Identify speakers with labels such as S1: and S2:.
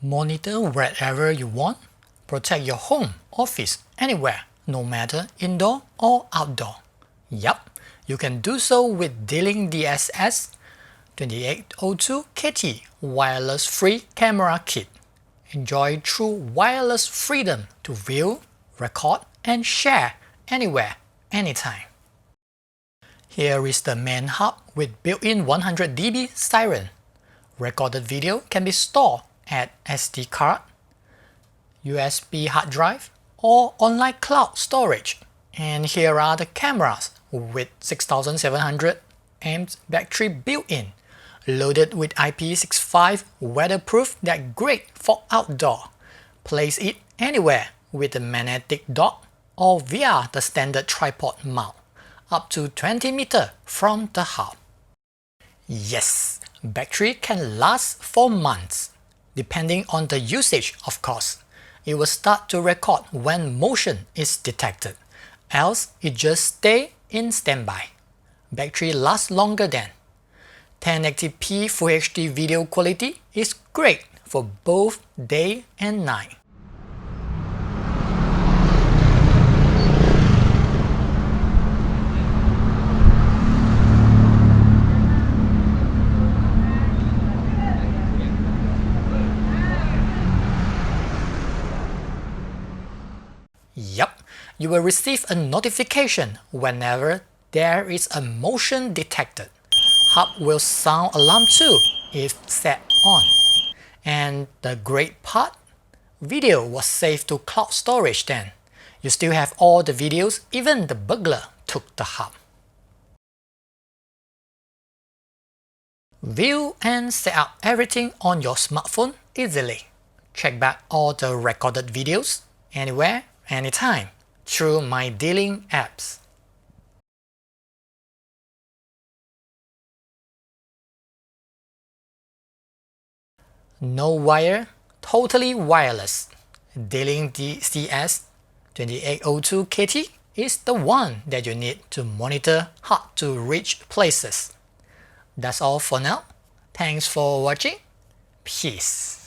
S1: Monitor wherever you want. Protect your home, office, anywhere, no matter indoor or outdoor. Yup, you can do so with D-Link DCS-2802KT wireless free camera kit. Enjoy true wireless freedom to view, record, and share anywhere, anytime. Here is the main hub with built-in 100 dB siren. Recorded video can be stored at SD card, USB hard drive, or online cloud storage. And here are the cameras with 6700 amp battery built-in, loaded with IP65 weatherproof that great for outdoor. Place it anywhere with a magnetic dock or via the standard tripod mount, up to 20 meters from the hub. Yes, battery can last for months, depending on the usage of course. It will start to record when motion is detected, else it just stay in standby. Battery lasts longer than. 1080p Full HD video quality is great for both day and night. Yup, you will receive a notification whenever there is a motion detected. Hub will sound alarm too if set on. And the great part, video was saved to cloud storage then. You still have all the videos, even the burglar took the hub. View and set up everything on your smartphone easily. Check back all the recorded videos, anywhere, anytime, through my D-Link apps. No wire, totally wireless. D-Link DCS-2802KT is the one that you need to monitor hard to reach places. That's all for now. Thanks for watching. Peace.